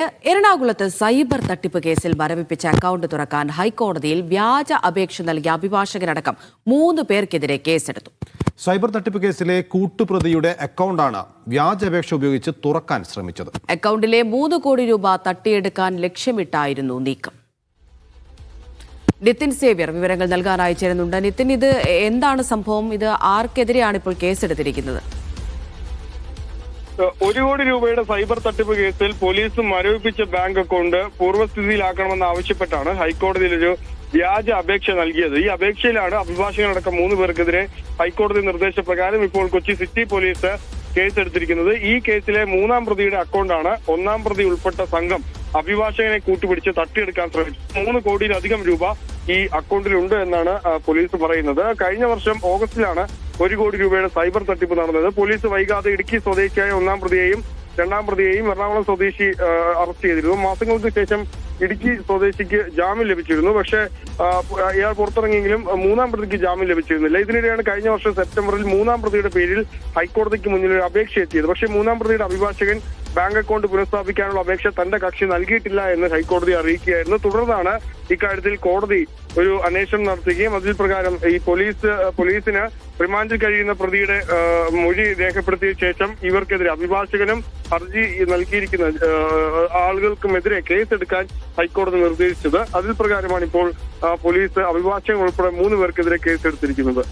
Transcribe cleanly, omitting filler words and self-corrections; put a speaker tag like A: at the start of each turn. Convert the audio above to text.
A: എറണാകുളത്ത് സൈബർ തട്ടിപ്പ് കേസിൽ മരവിപ്പിച്ച അക്കൗണ്ട് തുറക്കാൻ ഹൈക്കോടതിയിൽ വ്യാജ അപേക്ഷ നൽകിയ അഭിഭാഷകനടക്കം 3 പേർക്കെതിരെ കേസെടുത്തു.
B: സൈബർ തട്ടിപ്പ് കേസിലെ കൂട്ടുപ്രതിയുടെ അക്കൗണ്ടാണ് വ്യാജ അപേക്ഷ ഉപയോഗിച്ച് തുറക്കാൻ ശ്രമിച്ചത്.
A: അക്കൗണ്ടിലെ 3 കോടി രൂപ തട്ടിയെടുക്കാൻ ലക്ഷ്യമിട്ടായിരുന്നു നീക്കം. നിതിൻ സേവ്യർ വിവരങ്ങൾ നൽകാനായി ചേരുന്നുണ്ട്. നിതിൻ, ഇത് എന്താണ് സംഭവം? ഇത് ആർക്കെതിരെയാണ് ഇപ്പോൾ കേസെടുത്തിരിക്കുന്നത്?
C: 1 കോടി രൂപയുടെ സൈബർ തട്ടിപ്പ് കേസിൽ പോലീസ് മരവിപ്പിച്ച ബാങ്ക് അക്കൗണ്ട് പൂർവ്വസ്ഥിതിയിലാക്കണമെന്ന് ആവശ്യപ്പെട്ടാണ് ഹൈക്കോടതിയിൽ ഒരു വ്യാജ അപേക്ഷ നൽകിയത്. ഈ അപേക്ഷയിലാണ് അഭിഭാഷകനടക്കം 3 പേർക്കെതിരെ ഹൈക്കോടതി നിർദ്ദേശപ്രകാരം ഇപ്പോൾ കൊച്ചി സിറ്റി പോലീസ് കേസെടുത്തിരിക്കുന്നത്. ഈ കേസിലെ 3-ാം പ്രതിയുടെ അക്കൗണ്ടാണ് 1-ാം പ്രതി ഉൾപ്പെട്ട സംഘം അഭിഭാഷകനെ കൂട്ടുപിടിച്ച് തട്ടിയെടുക്കാൻ ശ്രമിച്ചത്. 3 കോടിയിലധികം രൂപ ഈ അക്കൗണ്ടിലുണ്ട് എന്നാണ് പോലീസ് പറയുന്നത്. കഴിഞ്ഞ വർഷം ഓഗസ്റ്റിലാണ് 1 കോടി രൂപയുടെ സൈബർ തട്ടിപ്പ് നടന്നത്. പോലീസ് വൈകാതെ ഇടുക്കി സ്വദേശിയായ 1-ാം പ്രതിയെയും 2-ാം പ്രതിയെയും എറണാകുളം സ്വദേശി അറസ്റ്റ് ചെയ്തിരുന്നു. മാസങ്ങൾക്ക് ശേഷം ഇടുക്കി സ്വദേശിക്ക് ജാമ്യം ലഭിച്ചിരുന്നു. പക്ഷേ ഇയാൾ പുറത്തിറങ്ങിയെങ്കിലും 3-ാം പ്രതിക്ക് ജാമ്യം ലഭിച്ചിരുന്നില്ല. ഇതിനിടെയാണ് കഴിഞ്ഞ വർഷം സെപ്റ്റംബറിൽ 3-ാം പ്രതിയുടെ പേരിൽ ഹൈക്കോടതിക്ക് മുന്നിൽ ഒരു അപേക്ഷ എത്തിയത്. പക്ഷേ 3-ാം പ്രതിയുടെ അഭിഭാഷകൻ ബാങ്ക് അക്കൗണ്ട് പുനഃസ്ഥാപിക്കാനുള്ള അപേക്ഷ തന്റെ കക്ഷി നൽകിയിട്ടില്ല എന്ന് ഹൈക്കോടതി അറിയിക്കുകയായിരുന്നു. തുടർന്നാണ് ഇക്കാര്യത്തിൽ കോടതി ഒരു അന്വേഷണം നടത്തുകയും അതിൽ പ്രകാരം ഈ പോലീസിന് റിമാൻഡിൽ കഴിയുന്ന പ്രതിയുടെ മൊഴി രേഖപ്പെടുത്തിയ ശേഷം ഇവർക്കെതിരെ അഭിഭാഷകനും ഹർജി നൽകിയിരിക്കുന്ന ആളുകൾക്കുമെതിരെ കേസെടുക്കാൻ ഹൈക്കോടതി നിർദ്ദേശിച്ചത്. അതിൽ പ്രകാരമാണ് ഇപ്പോൾ പോലീസ് അഭിഭാഷകൻ ഉൾപ്പെടെ 3 പേർക്കെതിരെ കേസെടുത്തിരിക്കുന്നത്.